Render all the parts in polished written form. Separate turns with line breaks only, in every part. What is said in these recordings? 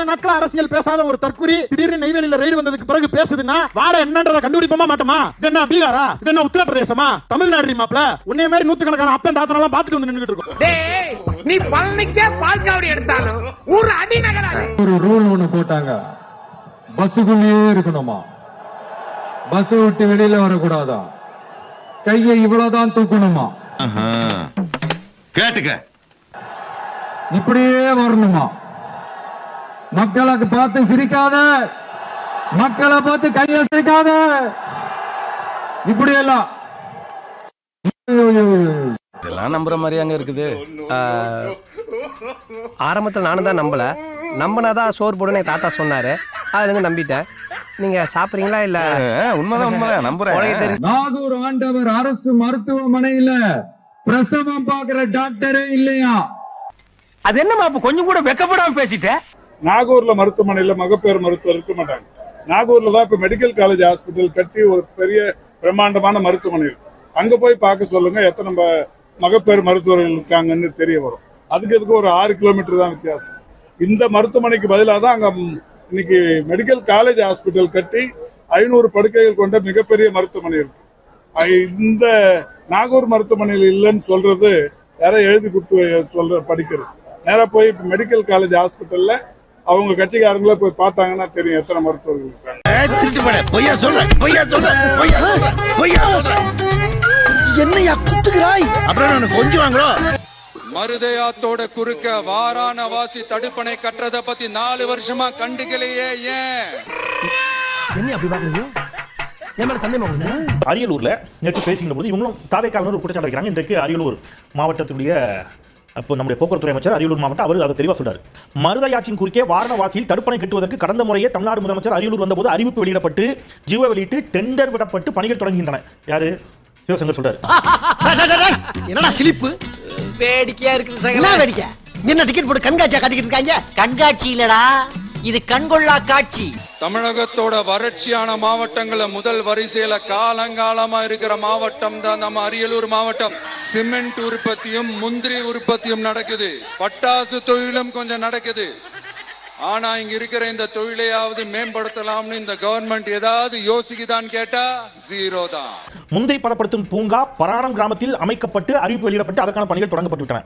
இத்தனை நாட்களா அரசியல் பேசாத ஒரு தற்குறி திடீர்னு நெய்வேலியில ரெய்டு வந்ததுக்கு பிறகு பேசுதுன்னா வாட என்னன்றத கண்டுபிடிப்போமா மாட்டோமா? இது என்ன பீகாரா? இது என்ன உத்தரப்பிரதேசமா? தமிழ்நாடு மாப்ள உன்னைய மாதிரி நூத்துக்கணக்கான அப்பன் தாத்தனெல்லாம் பாத்துட்டு வந்து நின்னுட்டு இருக்கோம்.
நீ பழனிக்கே பால்காவடி எடுத்தாலும் ஒரு அடி நகராது.
ஒரு ரூல் ஒண்ணு போட்டாங்க, பஸ்ஸுக்குள்ளேயே இருக்கணுமா, பஸ் விட்டு வெளியில வரக்கூடாதா, கையை இவ்வளவுதான் தூக்கணுமா,
கேட்டுக்க
இப்படியே வரணுமா, மக்களுக்கு பார்த்து சிரிக்காத, மக்களை பார்த்து கையை சிரிக்காத, இப்படி எல்லாம்
இதெல்லாம் நம்புற மாதிரியாங்க இருக்குது. ஆரம்பத்தில் நானும் தான் நம்பினாதான் சோறு போடுன்னு தாத்தா சொன்னாரு. அதுல இருந்து நம்பிட்டேன். நீங்க சாப்பிடுறீங்களா? இல்ல
உண்மைதான் நம்புறேன்.
நாகூர் ஆண்டவர் அரசு மருத்துவமனையில பிரசவம் பாக்குற டாக்டரே இல்லையா?
அது என்னமா கொஞ்சம் கூட வெக்கப்படாம பேசிட்டேன்.
நாகூர்ல மருத்துவமனையில மகப்பேறு மருத்துவர் இருக்க மாட்டாங்க. நாகூர்ல தான் இப்ப மெடிக்கல் காலேஜ் ஹாஸ்பிட்டல் கட்டி ஒரு பெரிய பிரம்மாண்டமான மருத்துவமனை இருக்கு. அங்க போய் பார்க்க சொல்லுங்க, எத்தனை மகப்பேறு மருத்துவர்கள் இருக்காங்கன்னு தெரிய வரும். அதுக்கு ஒரு 6 கிலோமீட்டர் தான் வித்தியாசம். இந்த மருத்துவமனைக்கு பதிலாக தான் அங்க இன்னைக்கு மெடிக்கல் காலேஜ் ஹாஸ்பிட்டல் கட்டி 500 படுக்கைகள் கொண்ட மிகப்பெரிய மருத்துவமனை இருக்கு. இந்த நாகூர் மருத்துவமனையில் இல்லைன்னு சொல்றது யாரோ எழுதி கொடுத்து படிக்கிறது. நேரா போய் மெடிக்கல் காலேஜ் ஹாஸ்பிட்டல்ல அவங்க கட்சிக்காரங்கள போய் பார்த்தாங்கன்னா தெரியும் எத்தனை மருத்துவர்கள் இருக்காங்க.
என்னையா குத்துகிறாய்?
அப்புறம் கொஞ்சம் வாங்குறோ.
மருதையாத்தோட குறுக்க வாராணவாசி தடுப்பணை கட்டுறத பத்தி 4 வருஷமா கண்டுக்கலையே ஏன்?
என்ன அப்படி பாக்குறீங்க?
அரியலூர்ல நேற்று பேசுகின்ற போது இவங்களும் தாவேக்காக ஒரு குற்றச்சாட்டு வைக்கிறாங்க. இன்றைக்கு அரியலூர் மாவட்டத்தினுடைய அப்போ நம்முடைய போக்குவரத்துறை அமைச்சர் அரியலூர் மாவட்டம் அவர் அதை தெளிவாக சொல்றாரு. மருதையாற்றின் குறுக்கே வாரணவாசியில் தடுப்பணை கட்டுவதற்கு கடந்த முறையே தமிழ்நாடு முதலமைச்சர் அரியலூர் வந்தபோது அறிவிப்பு வெளியிடப்பட்டு ஜியோ வெளியிட்டு டெண்டர் விடப்பட்டு பணிகள் தொடங்குகின்றன. யாரு? சிவசங்கர் சொல்றாரு.
என்னடா சிலிப்பு
வேடிக்கையா இருக்குது.
என்ன வேடிக்கை? என்ன டிக்கெட் போட்டு கண்காட்சியா காட்டிக்கிட்டு இருக்காங்க?
கண்காட்சி இல்லடா, இது கண்கொள்ளா காட்சி.
தமிழகத்தோட வறட்சியான மாவட்டங்கள முதல் வரிசையில காலங்காலமா இருக்கிற மாவட்டம் தான் நம்ம அரியலூர் மாவட்டம். சிமெண்ட் உற்பத்தியும் முந்திரி உற்பத்தியும் நடக்குது, பட்டாசு தொழிலும் கொஞ்சம் நடக்குது. ஆனா இங்க இருக்கிற இந்த தொழிலையாவது மேம்படுத்தலாம்னு இந்த கவர்மெண்ட் ஏதாவது யோசிக்குதான்னு கேட்டா ஜீரோ தான்.
முந்திரி பதப்படுத்தும் பூங்கா பராணம் கிராமத்தில் அமைக்கப்பட்டு அறிவிப்பு வெளியிடப்பட்டு அதற்கான பணிகள் தொடங்கப்பட்டு விட்டன.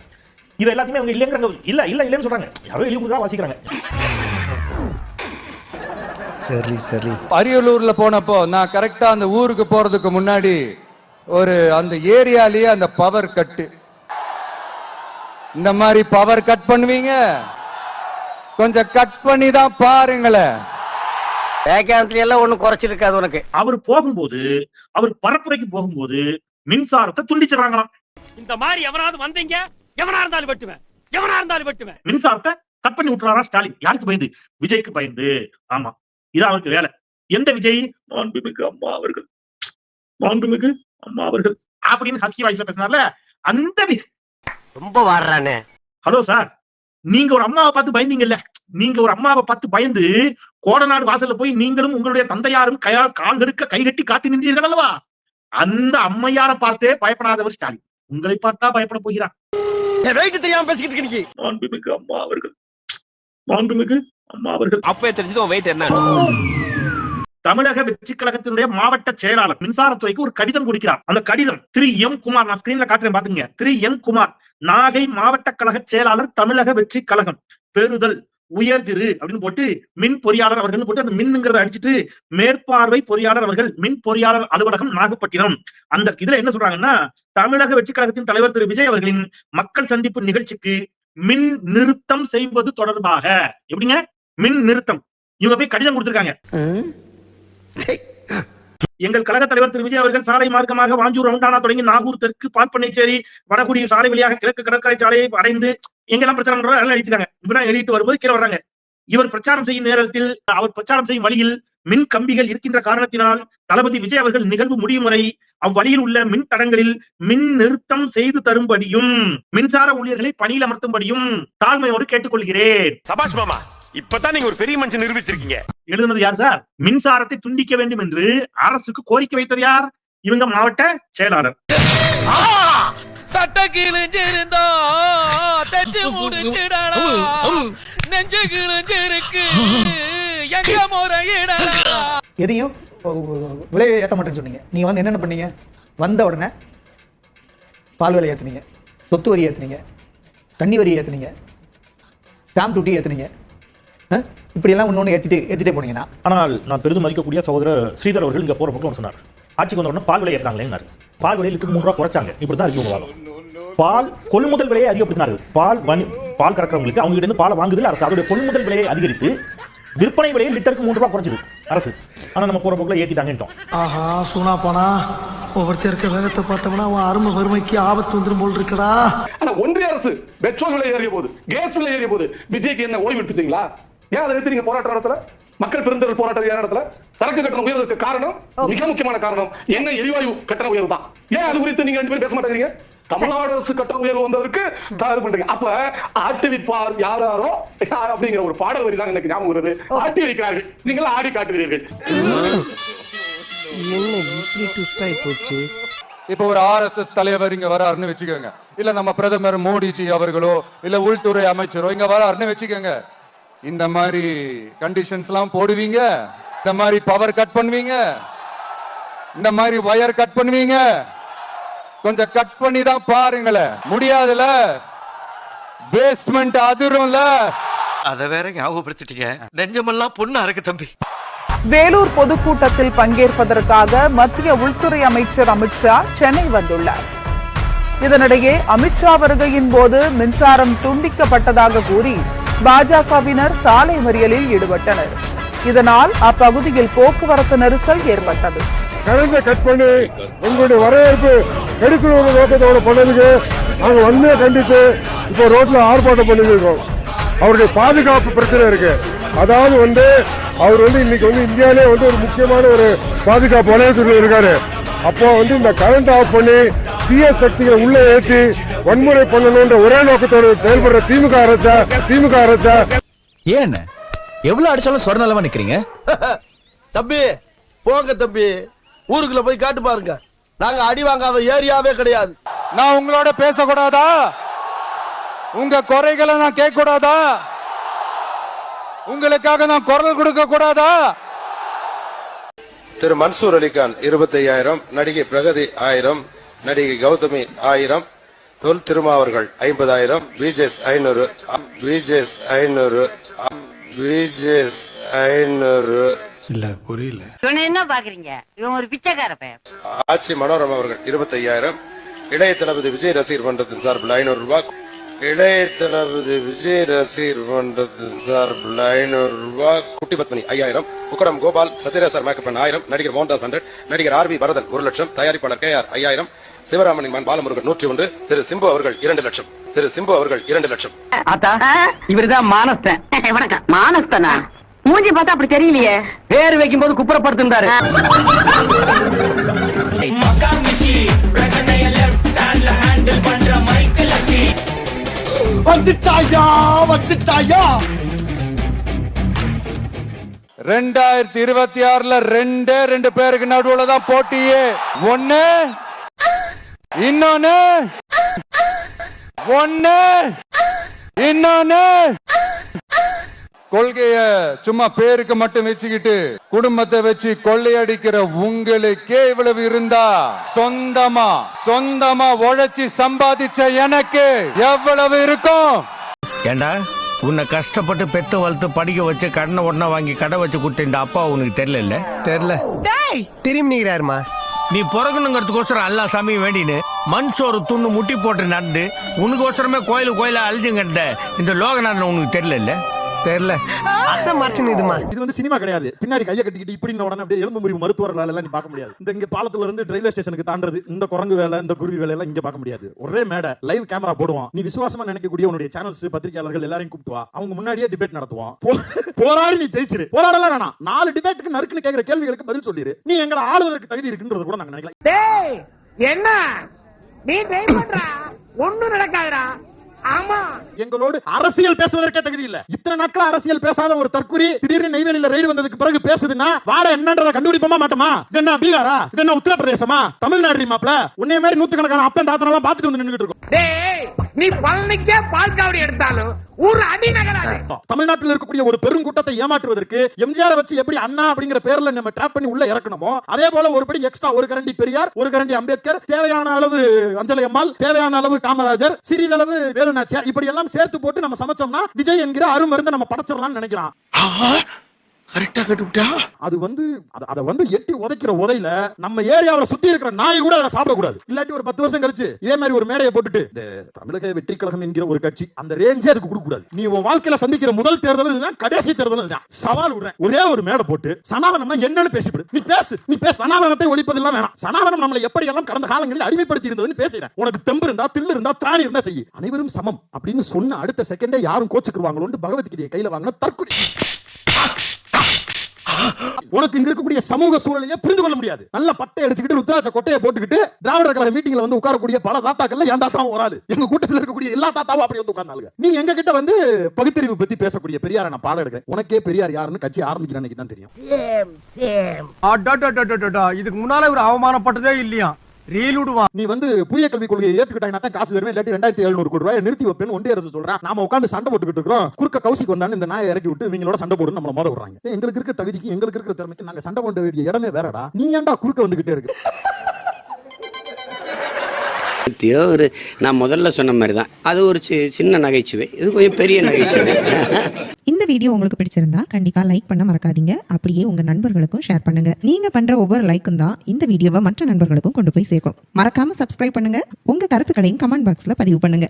இது எல்லாத்தையுமே அவங்க இல்லைங்கிறாங்க. இல்லைன்னு சொல்றாங்க. யாரோ எழுதி வாசிக்கிறாங்க.
சரி.
அரியலூர்ல போனப்போ நான் கரெக்டா அந்த ஊருக்கு போறதுக்கு முன்னாடி அந்த ஏரியாலேயே அந்த பவர் கட்டு, இந்த மாதிரி பவர் கட் பண்ணுவீங்க, கொஞ்சம் கட் பண்ணி தான் பாருங்களேன்.
வேகாந்தில எல்லாம் ஒண்ணும் குறைச்சிருக்காது உனக்கு.
அவர் போகும்போது, அவர் பரப்புரைக்கு போகும்போது மின்சாரத்தை துண்டிச்சிடறாங்களாம்.
இந்த மாதிரி எவனாவது வந்தீங்க, எவனா இருந்தாலும் வெட்டுவேன்.
மின்சாரத்தை கட் பண்ணி விட்டுறாரா ஸ்டாலின். யாருக்கு பயந்து? விஜய்க்கு பயந்து. ஆமா, இது அவருக்கு வேலை. எந்த விஜய்? மாண்புமிகு அம்மா அவர்கள் அப்படின்னு ஹஸ்கி வாய்ஸ்ல பேசினார்ல, அந்த
ரொம்ப வாடுறானே.
ஹலோ சார், நீங்க ஒரு அம்மாவை பார்த்து பயந்தீங்கல்ல, நீங்க ஒரு அம்மாவை பார்த்து பயந்து கோடநாடு வாசல்ல போய் நீங்களும் உங்களுடைய தந்தையாரும் கால் கெடுக்க கைகட்டி காத்து நின்றீர்கள் அல்லவா? அந்த அம்மையார பார்த்தே பயப்படாதவர் ஸ்டாலின் உங்களை பார்த்தா பயப்பட போகிறார்.
தெரியாம பேசிக்கிட்டு இருக்கீங்க.
மாண்புமிகு அம்மா அவர்கள்
அப்பவே தெரிஞ்சது வெயிட் என்ன?
தமிழக வெற்றி கழகத்தினுடைய மாவட்ட செயலாளர் மின்சாரத்துறைக்கு ஒரு கடிதம் கொடுக்கிறார். அந்த கடிதம் திரு எம் குமார், நான் ஸ்கிரீன்ல காட்டுறேன் பாத்துங்க. திரு எம் குமார், நாகை மாவட்ட கழக செயலாளர், தமிழக வெற்றி கழகம், பெறுதல் உயர்திரு அப்படின்னு போட்டு மின் பொறியாளர் அவர்கள் போட்டு அந்த மின்ங்கிறத அடிச்சுட்டு மேற்பார்வை பொறியாளர் அவர்கள், மின் பொறியாளர் அலுவலகம், நாகப்பட்டினம். அந்த இதுல என்ன சொல்றாங்கன்னா, தமிழக வெற்றி கழகத்தின் தலைவர் திரு விஜய் அவர்களின் மக்கள் சந்திப்பு நிகழ்ச்சிக்கு மின் நிறுத்தம் செய்வது தொடர்பாக. எப்படிங்க மின் நிறுத்தம்? இவங்க போய் கடிதம் கொடுத்திருக்காங்க. எங்கள் கழக தலைவர் திரு விஜய் அவர்கள் சாலை மார்க்கமாக வாஞ்சூர் ரவுண்டானா தொடங்கி நாகூர் தெற்கு பால்பண்ணைச்சேரி வடகுடி சாலை வழியாக கிழக்கு கடற்கரை சாலையை அடைந்து எங்கெல்லாம் பிரச்சாரம் பண்றாங்க எழுதிட்டாங்க. இப்பதான் எழுதிட்டு வரும்போது கீழே வர்றாங்க. இவர் பிரச்சாரம் செய்யும் நேரத்தில், அவர் பிரச்சாரம் செய்யும் வழியில் மின் கம்பிகள் இருக்கின்ற காரணத்தினால் தளபதி விஜய் அவர்கள் நிகழ்வு முடியும் வரை அவ்வழியில் உள்ள மின் தடங்களில் மின் நிறுத்தம் செய்து தரும்படியும் மின்சார ஊழியர்களை பணியில் அமர்த்தும்படியும் தாழ்மையோடு கேட்டுக்கொள்கிறேன்.
சபாஷ் மாமா, இப்பதான் நீங்க ஒரு பெரிய மனுஷன் நிரூபிச்சிருக்கீங்க.
எழுதுனது யார் சார்? மின்சாரத்தை துண்டிக்க வேண்டும் என்று அரசுக்கு கோரிக்கை வைத்தது யார்? இவங்க மாவட்ட செயலாளர்.
சட்ட கிழிஞ்சிருந்தா தச்சு முடிச்சிடலாம்,
நெஞ்சு கிழிஞ்சிருக்கு எங்க முறையிடலாம்.
எதையும் விலையை ஏற்ற மாட்டேன்னு சொன்னீங்க. நீங்கள் வந்து என்னென்ன பண்ணீங்க? வந்த உடனே பால் விலை ஏற்றுனீங்க, சொத்து வரி ஏற்றுனீங்க, தண்ணி வரி ஏற்றுனீங்க, ஸ்டாம்ப் டியூட்டி ஏற்றுனீங்க. இப்படியெல்லாம் ஒன்று ஏற்றிட்டே போனீங்கன்னா.
ஆனால் நான் பெரிதும் மதிக்கக்கூடிய சகோதரர் ஸ்ரீதர் அவர்கள் இங்க போற பக்கம் சொன்னார், ஆட்சிக்கு வந்த உடனே பால் விலை ஏற்றாங்களேன்னாரு. பால் விலை லிட்டருக்கு 3 ரூபா குறைச்சாங்க. இப்படிதான் இருக்கு வாதம். பால் கொள்முதல் விலையை அதிகப்படுத்தினார்கள். பால் கறக்கிறவங்களுக்கு அவங்க கிட்ட இருந்து பாலை வாங்குதல் அரசு. அதோட கொள்முதல் விலையை அதிகரித்து விற்பனை விலையை லிட்டருக்கு 3 ரூபா குறைச்சது அரசு. ஆனா நம்ம போற போக்குல ஏத்திட்டாங்கட்டோம்.
ஆஹா சூனா போனா ஒவ்வொருத்தர் இருக்க வேகத்தை பார்த்தோம்னா அவன் அருமை வறுமைக்கு ஆபத்து வந்துரும் போல் இருக்கடா.
ஆனா ஒன்றிய அரசு பெட்ரோல் விலை ஏறிய போது, கேஸ் விலை ஏறிய போது விஜய்க்கு என்ன ஓய்வு எடுத்துட்டீங்களா? ஏன் அதை எடுத்து நீங்க போராட்ட நடத்தல? மக்கள் பெருந்தொழில் போராட்டம் ஏன் நடத்தல? சரக்கு கட்டணம் உயர்வதற்கு காரணம், மிக முக்கியமான காரணம் என்ன? எரிவாயு கட்டண உயர்வு தான். ஏன் அது குறித்து நீங்க 2 பேரும் பேச மாட்டேங்கிறீங்க? தமிழ்நாடு அரசு கட்டண உயர்வு வந்ததற்கு தயார் பண்றீங்க. அப்ப ஆட்டி வைப்பார் யாரோ அப்படிங்கிற ஒரு பாடல் வரி தான் எனக்கு ஞாபகம் வருது. ஆட்டி வைக்கிறார்கள், நீங்கள் ஆடி காட்டுகிறீர்கள்.
என்ன இப்படி ட்விஸ்ட் ஆகி போச்சு?
இப்ப ஒரு RSS தலைவர் இங்க வராருன்னு வச்சுக்கோங்க, இல்ல நம்ம பிரதமர் மோடிஜி அவர்களோ இல்ல உள்துறை அமைச்சரோ இங்க வராருன்னு வச்சுக்கோங்க. இந்த மாதிரி கண்டிஷன்ஸ் எல்லாம் போடுவீங்க, இந்த மாதிரி பவர் கட் பண்ணுவீங்க, இந்த மாதிரி வயர் கட் பண்ணுவீங்க. கொஞ்சம் கட் பண்ணி தான் பாருங்களேன். முடியாதுல, பேஸ்மெண்ட் அதிரும்ல.
அத வேற ஞாபகப்படுத்திட்டீங்க. நெஞ்சமெல்லாம் பொண்ணு அறக்கு தம்பி.
வேலூர் பொதுக்கூட்டத்தில் பங்கேற்பதற்காக மத்திய உள்துறை அமைச்சர் அமித்ஷா சென்னை வந்துள்ளார். இதனிடையே அமித்ஷா வருகையின் போது மின்சாரம் துண்டிக்கப்பட்டதாக கூறி பாஜகவினர் சாலை மறியலில் ஈடுபட்டனர். இதனால் அப்பகுதியில் போக்குவரத்து நெரிசல் ஏற்பட்டது.
கரண்ட கட் பண்ணி உங்களுடைய வரவேற்பு எடுக்கணும் நோக்கத்தோட பண்ணதுக்கு நாங்க வந்து கண்டித்து இப்போ ரோட்ல ஆர்ப்பாட்டம் பண்ணிருக்கோம். அவருடைய பாதுகாப்பு பிரச்சனை இருக்கு. அதாவது அவர் இன்னைக்கு இந்தியாவிலே ஒரு முக்கியமான ஒரு பாதுகாப்பு வலயத்தில் இருக்காரு. அப்போ இந்த கரண்ட் ஆஃப் பண்ணி தீய சக்திகளை உள்ள ஏற்றி வன்முறை பண்ணணும்ன்ற ஒரே நோக்கத்தோடு செயல்படுற திமுக அரச
ஏன் எவ்வளவு அடிச்சாலும் சொர்ணலமா நிக்கிறீங்க?
தம்பி போங்க தம்பி, ஊருக்குள்ள போய் காட்டு பாருங்க. நாங்க அடி வாங்காத ஏரியாவே கிடையாது.
நான் உங்களோட பேசக்கூடாதா? உங்க குறைகளை நான் கேட்க கூடாதா? உங்களுக்காக நான் குரல் கொடுக்க கூடாதா?
திரு மன்சூர் அலிகான் 25,000, நடிகை பிரகதி 1000, நடிகை கௌதமி 1000, தொல் திருமாவர்கள் 50,000, பிஜேஸ் 500
இல்ல புரியல.
என்ன பாக்குறீங்க? இவன் ஒரு பிச்சைக்கார பையன்.
ஆட்சி மனோரமா அவர்கள் 25,000, இளைய தளபதி விஜய் ரசிகர் மன்றத்தின் சார்பில் 500 ரூபாய், இளைய தளபதி விஜய் ரசிகர் மன்றத்தின் சார்பில் 500 ரூபாய், குட்டி பத்மனி 5000, புக்கடம் கோபால் சத்யராஜ் மேக்கப் 1000, நடிகர் மோகன்தாஸ் 100, நடிகர் RV பரதன் 1 லட்சம், தயாரிப்பாளர் KR 5000, சிவராமனின் மகன் பாலமுருகன் 101, திரு சிம்பு அவர்கள் 2 லட்சம்.
இவருதான் மானஸ்தன். வணக்கம். மானஸ்தனா? மூஞ்சி பார்த்தா அப்படி தெரியலையே. பேர் வைக்கும் போது குப்புறப்படுத்திருந்தாரு.
வந்துட்டாயா
2026ல 2 பேருக்கு நடுவுல தான் போட்டியே. ஒண்ணு இன்னொன்னு கொள்கைய சும்மா பேருக்கு மட்டும் வச்சுக்கிட்டு குடும்பத்தை வச்சு கொள்ளையடிக்கிற உங்களுக்கே இவ்வளவு இருந்தா சொந்தமா உழைச்சி சம்பாதிச்ச எனக்கு எவ்வளவு இருக்கும்?
ஏண்டா உன்னை கஷ்டப்பட்டு பெத்து வளர்த்து படிக்க வச்சு கடனை உடனே வாங்கி கடை வச்சு கொடுத்த இந்த அப்பா உனக்கு தெரியல?
திரும்பி நிக்கிறாருமா.
நீ பிறக்கணுங்கிறதுக்கோசரம் எல்லா சாமியும் வேண்டின்னு மண் சோறு துண்ணு முட்டி போட்டு நடந்து உனக்கோசரமே கோயில அழிஞ்சுங்க இந்த லோகநாதன் உனக்கு தெரியல?
அதான் மறைச்சு இதுமா.
இது சினிமா கிடையாது. பின்னாடி கையை கட்டிக்கிட்டு இப்படி உடனே அப்படியே எலும்பு முறிவு மருத்துவர்கள் எல்லாம் நீ பார்க்க முடியாது. இங்க பாலத்துல இருந்து ரயில்வே ஸ்டேஷனுக்கு தாண்டது இந்த குரங்கு வேலை, இந்த குருவி வேலை எல்லாம் இங்க பார்க்க முடியாது. ஒரே மேடை, லைவ் கேமரா போடுவான். நீ விசுவாசமா நினைக்கக்கூடிய உன்னுடைய சேனல்ஸ் பத்திரிகையாளர்கள் எல்லாரையும் கூப்பிட்டுவா. அவங்க முன்னாடியே டிபேட் நடத்துவான். போராடி நீ ஜெயிச்சிரு. போராடலாம் வேணாம். 4 டிபேட்டுக்கு நறுக்குன்னு கேட்கிற கேள்விகளுக்கு பதில் சொல்லிரு. நீ எங்களை ஆளுவதற்கு தகுதி இருக்குன்றது கூட நாங்க நினைக்கலாம்.
என்ன நீ ட்ரை பண்ற? ஒண்ணும் நடக்காதுடா. ஆமா,
எங்களோடு அரசியல் பேசுவதற்கே தகுதி இல்ல. இத்தனை நாட்கள் அரசியல் பேசாத ஒரு தற்குறி திடீர்னு நெய்வேலியில ரெய்டு வந்ததுக்கு பிறகு பேசுதுன்னா வாட என்னன்றத கண்டுபிடிப்போமா மாட்டோமா? இது என்ன பீகாரா? இது என்ன உத்தரப்பிரதேசமா? தமிழ்நாடு மாப்ள உன்னைய மாதிரி 100 கணக்கான அப்பன் தாத்தனெல்லாம் பாத்துட்டு வந்து நின்னுட்டு இருக்கோம்.
நீ பழனிக்கே பால் காவடி எடுத்தாலும் ஒரு அடி நகராது.
தமிழ்நாட்டில் இருக்கக்கூடிய ஒரு பெருங்கூட்டத்தை ஏமாற்றுவதற்கு எம்ஜிஆர் வச்சு எப்படி அண்ணா அப்படிங்கிற பேர்ல நம்ம டிராப் பண்ணி உள்ள இறக்கணுமோ அதே போல ஒருபடி எக்ஸ்ட்ரா ஒரு கரண்டி பெரியார், ஒரு கரண்டி அம்பேத்கர், தேவையான அளவு அஞ்சலி அம்மாள், தேவையான அளவு காமராஜர், சிறிதளவு வேலுநாச்சியார், இப்படி எல்லாம் சேர்த்து போட்டு நம்ம சமைச்சோம்னா விஜய் என்கிற அருமருந்து நம்ம படைச்சிடலாம்னு நினைக்கிறான். அது அதை எட்டி உதைக்கிற உதையில நம்ம ஏரியாவில் சுத்தி இருக்கிற நாய் கூட அதை சாப்பிடக்கூடாது. இல்லாட்டி ஒரு 10 வருஷம் கழிச்சு இதே மாதிரி ஒரு மேடையை போட்டுட்டு இந்த தமிழக வெற்றி கழகம் என்கிற ஒரு கட்சி அந்த ரேஞ்சே அதுக்கு கொடுக்க கூடாது. நீ உன் வாழ்க்கையில சந்திக்கிற முதல் தேர்தல் இதுதான், கடைசி தேர்தல் இதுதான். சவால் விடுறேன், ஒரே ஒரு மேடை போட்டு சனாதனம்னா என்னன்னு பேசிவிடு. நீ பேசு. சனாதனத்தை ஒழிப்பதெல்லாம் வேணாம். சனாதனம் நம்மளை எப்படி எல்லாம் கடந்த காலங்களில் அடிமைப்படுத்தி இருந்ததுன்னு பேசுறேன். உனக்கு தெம்பு இருந்தா, தில்லு இருந்தா, திராணி இருந்தா செய்ய. அனைவரும் சமம் அப்படின்னு சொன்ன அடுத்த செகண்டே யாரும் கோச்சுக்குவாங்களோன்னு பகவத்கீதையை கையில வாங்கின தற்கொலை. உனக்கு இங்க இருக்கக்கூடிய சமூக சூழலையே புரிந்து கொள்ள முடியாது. நல்ல பட்டை அடிச்சுக்கிட்டு ருத்ராட்ச கொட்டையை போட்டுக்கிட்டு திராவிடர் கழக மீட்டிங்ல வந்து உட்காரக்கூடிய பல தாத்தாக்கள்ல என் தாத்தாவும் ஒரு ஆளு. எங்க கூட்டத்தில் இருக்கக்கூடிய எல்லா தாத்தாவும் அப்படி வந்து உட்கார்ந்தாங்க. நீ எங்க கிட்ட வந்து பகுத்தறிவு பத்தி பேசக்கூடிய பெரியாரை நான் பாடம் எடுக்கிறேன். உனக்கே பெரியார் யாருன்னு கட்சி ஆரம்பிக்கிற அன்னைக்கு தான் தெரியும்.
இதுக்கு முன்னால ஒரு அவமானப்பட்டதே இல்லையா?
நீ வந்து புதிய கல்விக் கொள்கையை ஏத்துக்கிட்டாங்கன்னா காசு தருவேன், இல்லாட்டி 2700 கோடி ரூபாய் நிறுத்தி வைப்பேன் ஒன்றிய அரசு சொல்றான். நாம உட்கார்ந்து சண்டை போட்டுக்கிட்டு இருக்கிறோம். குறுக்க கௌசிக்கு வந்தான்னு இந்த நாயை இறக்கி விட்டு இவங்களோட சண்டை போடுன்னு நம்மள மோத விடுறாங்க. எங்களுக்கு இருக்க தகுதிக்கு, எங்களுக்கு இருக்கிற திறமைக்கு நாங்க சண்டை போட வேண்டிய இடமே வேறடா. நீ ஏன்டா குறுக்க வந்துகிட்டே இருக்கு?
நான் முதல்ல சொன்ன மாதிரி தான், அது ஒரு சின்ன நகைச்சுவை, இது கொஞ்சம் பெரிய நகைச்சுவை.
இந்த வீடியோ உங்களுக்கு பிடிச்சிருந்தா கண்டிப்பா லைக் பண்ண மறக்காதீங்க. அப்படியே உங்க நண்பர்களுக்கும் ஷேர் பண்ணுங்க. நீங்க பண்ற ஒவ்வொரு லைக்கும் தான் இந்த வீடியோவை மற்ற நண்பர்களுக்கும் கொண்டு போய் சேர்க்கும். மறக்காம சப்ஸ்கிரைப் பண்ணுங்க. உங்க கருத்துக்களையும் கமெண்ட் பாக்ஸ்ல பதிவு பண்ணுங்க.